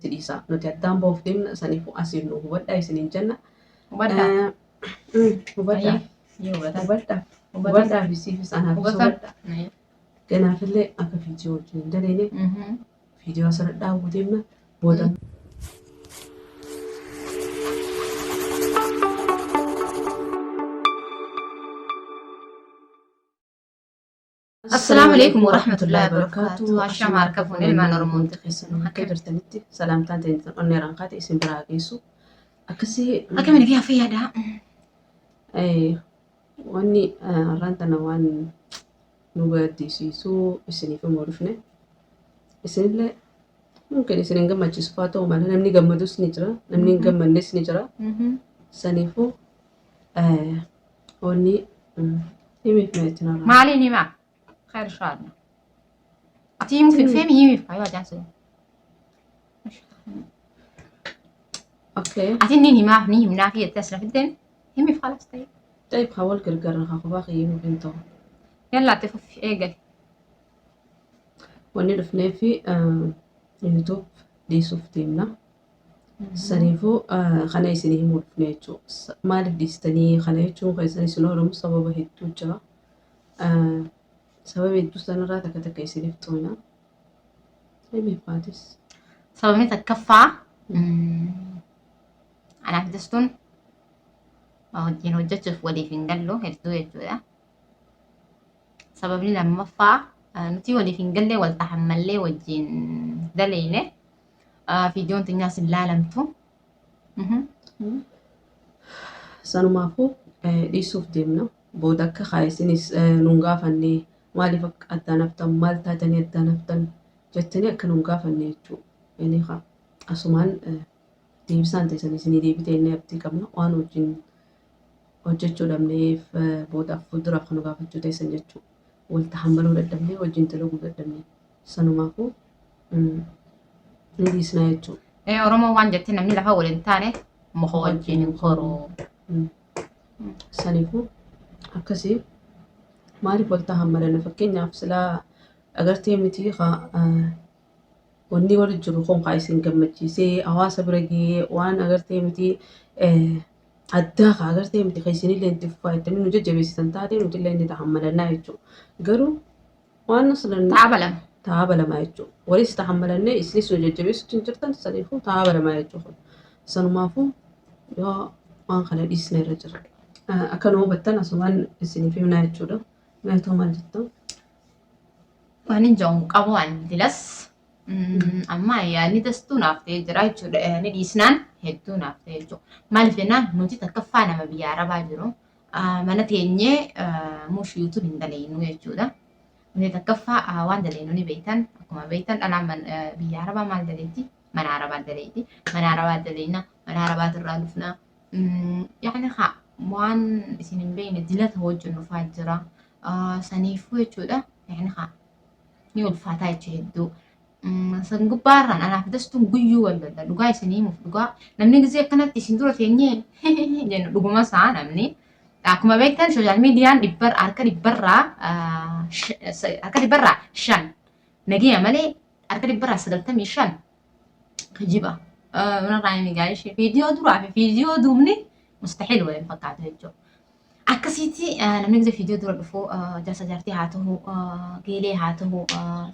تليسا نتعدام بوفدين سنيفو أسيرنو وبدا يسنين جنة وبدا وبدا وبدا في سيفس أنا في وبدا كنا في اللي أكا فيديو جندليني فيديو أسر دا وديمنا بودا السلام عليكم ورحمة الله وبركاته. عشان عركفون المان رمونت خيسن كبر تنتي سلام تانتي أنيران قاتي اسم براغيسو أكسي أكمل نجيها فيها ده أي واني رانتنا وان نوغادي سيسو اسني في مورفني اسني لا ممكن اسني نجمع جسفاتو وما نمني جمدوس نجرا نمني نجمع نس نجرا سنيفو واني يمي فنيتنا ما عليني معك خير شارنا أتيم في فيم يمي في أيوة جانسون اوكي أتيني ما نيجي منافية تسلا في الدم يمي في خلاص طيب حاول قرقرها خباقي يمي بنتو يلا تفف إيه قال واني رفني في يوتيوب دي سوفتيمنا سنيفو خناي سنيه مورفنيتشو مالف ديستني خنايتشو خيساني سنورم سبب هيتو جرا سبب هيتو سنرا تكتكي سنفتونا يمي فاتس سببني تكفى أنا في دستون وجين وجدت ودي فنجلو هرتو يجوا سببني لما فا نتي ودي فنجلي والتحمل لي وجين دليله فيديو الناس اللي علمتو سنمافو دي سوفتيمنا بودك خايسينيس نونغافني مالي فك أدانفتن مالتا تاني أدانفتن جتني أكا نونغافني يجو يعني خا أسومان deebisaan teessanii isinii deebitee inni abdii qabna waan hojjechuu dhabneef boodaaf fuulduraaf kan gaafachuu teessan jechuudha. Walitti hambaluu dadhabnee wajjin dalaguu dadhabnee sanumaafuu ni dhiisnaa jechuudha. Oromoo waan jettee namni lafa waliin taane muka wajjin hin koruu. Saniifuu akkasii maaliif walitti hambalan fakkeenyaaf silaa agartee miti wanni wal jiru kun isin gammachiisee hawaasa bira gahee waan agartee miti addaa agartee miti isinii illee itti fayyadamanii nu jajjabeessisan taatee nuti illee ni tahammalannaa jechuudha. Garuu waan aslan taabalamaa jechuudha. Walis tahammalannee isinis nu jajjabeessutti hin jirtan saniifuu taabalamaa jechuudha. Sanumaafuu yoo waan kana dhiisne irra jira. Akka nu hubattan asumaan isiniif himnaa jechuudha. Meetoo maal jettan? Waan hin jahu qabu waan dilas. Amma yaadni dastuu naaf ta'ee jira jechuudha. Ni dhiisnaan hedduu naaf ta'ee jechuudha. Maaliif jennaan nuti takkaffaa nama biyya Arabaa jiru mana teenyee mushi yuutuub hin daleenu jechuudha. Nuti takkaffaa waan daleenu ni beektan akkuma beektan dhalaan biyya Arabaa maal daleetti mana Arabaa daleetti mana Arabaa daleena mana Arabaa irraa dhufna. Yaani waan isin hin beekne dilata hojjennu fa'aa jira. Saniifuu jechuudha. Yaani ni ulfaataa jechuudha hedduu. Sanggubaran anak dastuun guyyuu wallolla dhugaa isiniimuuf dhugaa namni gisee akkanatti isin dura teenyee jennu dhuguma isaa namni akkuma beektan sooshaal miidiyaan harka dhibbarraa 5 nagiya malee harka dhibbarraa 95 kijiba narraa inni gaa'ishee viidiyoo duraa fi viidiyoo duubni mustahiil waliin fakkaatu jechuudha. Akkasitti namni gisee viidiyoo dura dhufu jaarsa jaartii haa ta'u geelee haa ta'u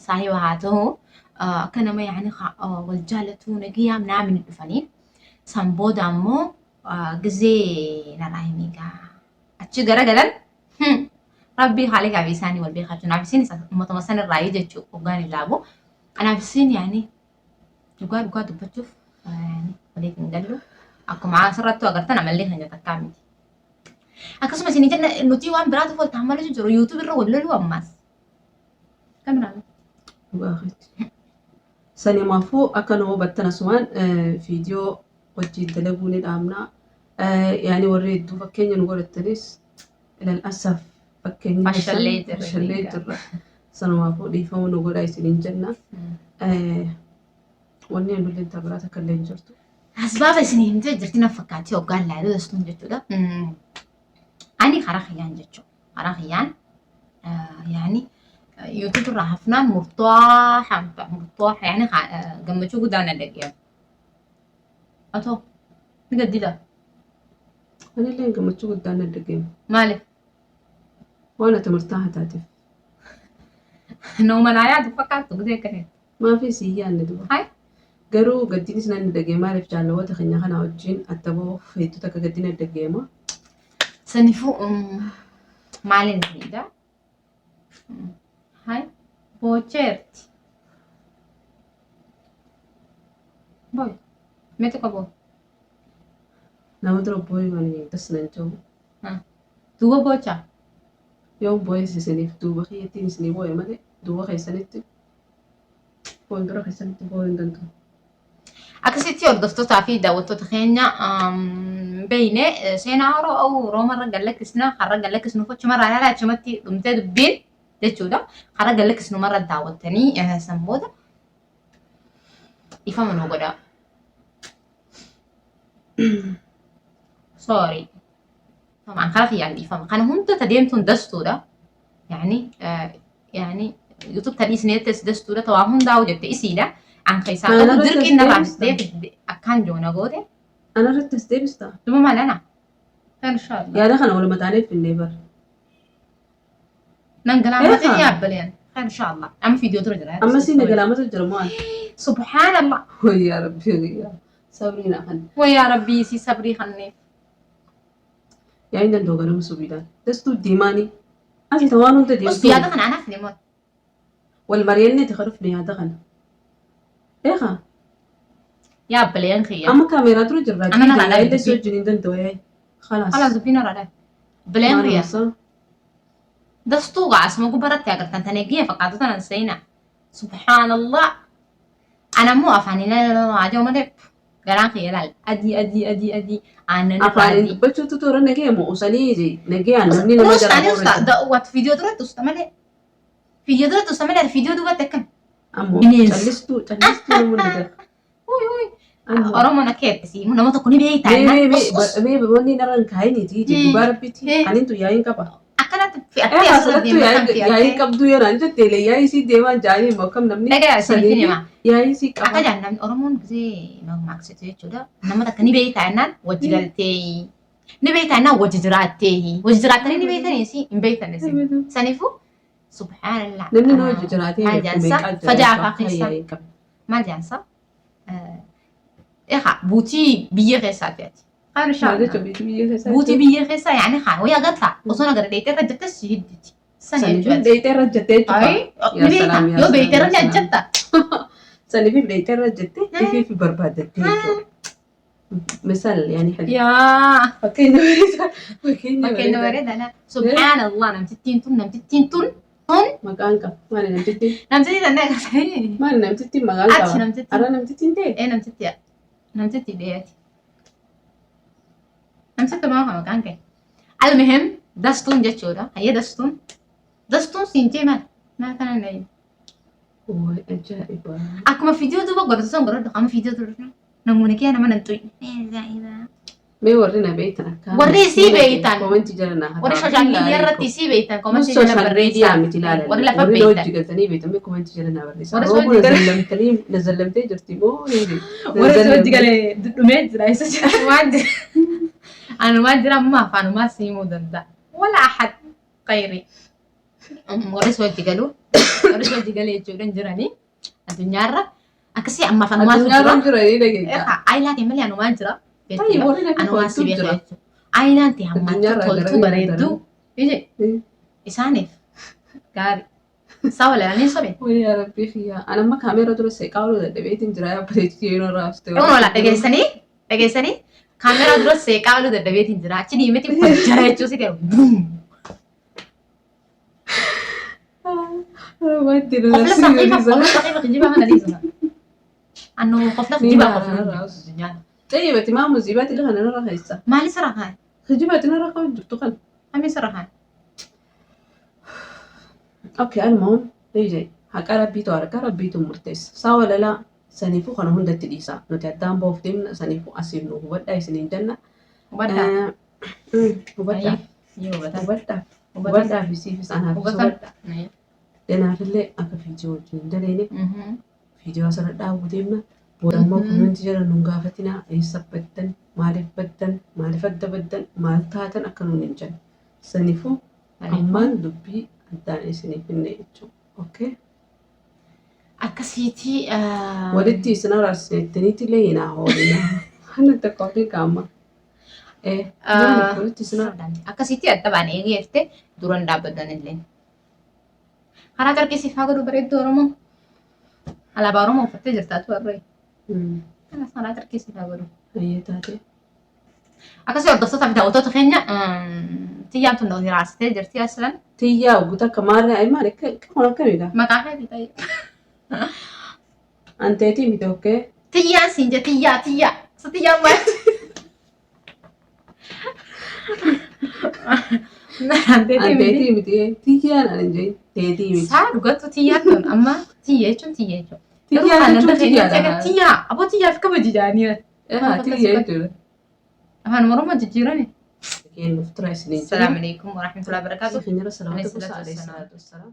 saahiba haa ta'u akka nama yaani wal jaalatu nagiyaa naamin dhufanii san booda ammoo gisee narraa himi gaa achi garagalan rabbii haalee gaabii isaanii wal beekachuu naaf isin uummatuma san irraa jechuu hoggaan ilaabu anaaf isin yaani dhugaa dubbachuuf waliif hin gallu akkuma asirratti agartan amallee kan jatakkaa miti. Akkasuma isin jenna nuti waan biraatu wal taamalu jiru yuutuub irra wal loluu ammaas. Kamiraan. Waaqetti. Sanimaafuu akka nu hubattan asumaan viidiyoo wajjin dalaguu ni dhaabna. Yaani warri hedduu fakkeenya nu godhattanis ilal asaaf fakkeenya fashallee jirra. Sanumaafuu dhiifama nu godhaa isiniin jenna. Wanni hin dulleen tabiraa takka illee hin jirtu. Asbaafa isiniin jirti na fakkaatti hoggaan laaluu dastuun jechuudha. Ani karaa kiyyaan jechuudha. Karaa kiyyaan yaani يوتيوب راح فنان مرتاح يعني قمتشو قدانا دقيقة أتو نقديدا أنا اللي قمت قدام الدقيم مالك وأنا تمرتاحة تاتف نوم العياد فكرت زي كده ما في سيان ندوة هاي قالوا قديني سنان الدقيم ما عرف جالو تخني خنا وجين أتبو في تتك قدينا الدقيمة سنفو معلن زيدا هاي بوچرت باي متى كبو نودر بوي من تسنن جو دوا بوچا يوم بوي سنيف دوبا خيتين سني بوي مالي دوبا خي سنت بوي درا خي سنت بوي دنتو أكسيتي أردفتو تعفي داوتو تخينيا بيني سينارو أو روما قال لك سنا خرج قال لك سنو فتش مرة لا شمتي دمتي دبين دتشودا خرج قال لك سنو مرة داوتني يا سمودا يفهموا قدا سوري طبعا خلاص يعني يفهم كان هم تديمتون دستو ده يعني يعني يوتيوب تاني سنيتس دستو ده طبعا هم داو جت إسيدا عن خيسا أنا أو رتس درك إن ديبس رابس ده أكان جونا جودة أنا رتس ديبس تا ثم ما لنا خير إن شاء الله يا دخل ولا ما تعرف في الليبر ننقل إيه عمتي خا؟ يا بلين خير إن شاء الله أما فيديو ترجع أما سينا كلامات الجرمان سبحان الله ويا ربي يا صبرينا خن ويا ربي سي صبري خني يا عندنا دوغنا مسوبيدا دستو ديماني أنت توانو أنت بس ديمتو بيادا خن أنا في الموت والمرينة تخرفني يا دخل إيه خا يا بلين خيا أما كاميرا ترجع الرجل أنا لا لا إلا بدي. سوى جنين دنتو ياي خلاص خلاص دبينا رأي بلين ما خيا نوصل دستو قاس ما قبرت يا قرتان تنقيه فقعدت أنا نسينا سبحان الله أنا مو أفاني لا لا لا عجوا مدب قران خيال أدي أنا أفعل نفادي بچو تطور نجيه مو أسانيجي نجيه نمني نما بص جرى أنا أستاذ بورد ده وقت فيديو درت تستعمله فيديو درت تستعمله الفيديو ده بتكلم أمو Bineensi. تلستو نمو نجيه أمو Oromoo na keettisi nama tokko ni beektaa mee wanni naran kaayini tiiti gubaa rabbitti anintu yaayin qaba akkanatti ee fe'attee hasadhattu yaayin qabdu yeraan jetteele yaayii sii deemaan jaanii immoo akkam namni Dhagaa isinitti sanii hima. yaayii sii Akka qaba jaan namni Oromoon gisee mammaaksetu jechuudha. Nama takka ni beektaa jennaan wajji galtee ni beektaa jennaan wajji jiraattanii ni beektaniis hin beektanis. Saniifuu subhaanallah. namni na hojii jiraatee Maal jaansa fajaa afaa keessa yaayin qaba maal jaansa eegaa buutii biyya keessaati ati. Kan maal jechuun biyya keessatti buutii biyya keessaa yaani haa wayyaa galtaa osoo nagara dheetee irra jettas si hidditi. Sani saniif jechuudha. deeyitee irra jettee Ay, ni beektaa yoo beekte irra ni ajjatta. saniif deeyitee irra jettee ifiif barbaaddattee jechuudha misal yaani hadi Yaa. fakkeenya bareedaa fakkeenya Fakkeenya bareedaa bareedaadha. Subhaanallah namtittiin tun maqaan qaba maali namtittiin namtittii tannee agartanii. maali namtittiin maqaan Achi qaba namtittiin. ara namtittiin ta'e Namtitti dheeyati. Namtitti maa maqaan kee. Almuhim dastuun jechuudha. Hayyee dastuun siinjee maal kana na'e. Way ajaa'iba Akkuma fiidiyoo duuba godhatu son godhadhu amma fiidiyoo duuba namoonni kee nama nan tuyi. mee warri na beektan akka Warri isii beektan. koomenti jala na Warri sooshaal miidiyaa irratti isii beektan koomenti social jala media barreessaa. miti ilaala Warri lafa warri beektan. hojii galtanii beektan mee koomenti jala na barreessaa Warri roobuu hojii gal- nazallamtanii nazallamtee jirti moo Warri hojii galee dhumee jira isa jira waan jira. Anumaan jira amma afaanumaa siimuu danda'a. Wala ahad qayri. Warri hojii galu warri hojii galee jechuudhaan jiranii addunyaarra akkasii amma afaanumaa addunyaa jira. irra jiranii dhageessa Aayilaa kee malee anumaan jira. Tayyib warri na Anumaa si beekan beekaa jira jechuudha. Aayilaan ta'e hammaatti Addunyaarraa toltuu gara bareedduu. Isaaniif gaarii. Isaa walaalanii sobe. Wayyaa rabbii xiyyaa ana amma kaameera dura seeqaa oluu dadhabeetiin jira yaa bareechitee yeroo raafte Dhugun wala dhageessanii kaameeraa dura seeqaa oluu dadhabeetiin jira. Achi diimetti jara jechuun si galu. wanti Qofla saqiifa kijibaa kana dhiisudha. Annu qofla kijibaa qofla addunyaa. Tayyibati maa musiibaati lafa narra keessa Maali sirra kaan? kijibaati narra qabu jirtu kan Ammi sirra kaan? okay almuhim eeyye haqa rabbiitu harka rabbiitu murteessa saa walalaa saniifuu kana hundatti dhiisa nuti addaan boof deemna saniifuu asiif nu hubadhaa isiniin jenna Hubaddaa. hubadhaa Yoo hubaddaa. hubadhaa hubadhaa fi siifis anaafis hubadhaa Hubaddaa. danaafillee akka fiidiyoo wajjin hin daleene fiidiyoo asirra dhaabuu deemna Boodammoo koomenti jala nun gaafatinaa eessa baddan maaliif adda baddan maal taatan akka nuun hin jenne. Saniifuu ammaan dubbii addaan isiniif hinne jechuudha. Okay? Akkasiitii Walitti isin araarsinettaniiti illee hin hoolinaa. Hanna takka ofii qaama. Walitti isin akkasiitii adda baan eegeefte duran dhaabbadan illee. Karaa qarqisiif haa godhu bareedduu Oromoo. Alaabaa Oromoo uffattee jirtaatu warree. Kanas karaa qarqisiif haa godhu. Ayyee taate. Akkasii hordoftoota fi daawwattoota keenya tiyyaan tun dhootii raasitee jirti aslan. Tiyyaa guutuu akka maarraa maal akkamiidha? Maqaa keetii ta'e. Anteetii miti okkee. Tiyyaan siin je tiyyaa. Sa tiyyaan maal? Anteetii miti tiyyaan ani jee teetii miti. Saa dhugattu tiyyaan tun amma tiyya jechuun tiyya jechuudha. Tiyyaan jechuun tiyyaadha. Tiyyaa aboo tiyyaaf kabaji jaanii. Tiyya jechuudha. Afaan Oromoo jijjiirani. Kennuuf tura isiniin. Assalamu alaikum warahmatullahi wabarakatuh. Kenyara salaamatu kusaa alayhi salaatu wassalaam.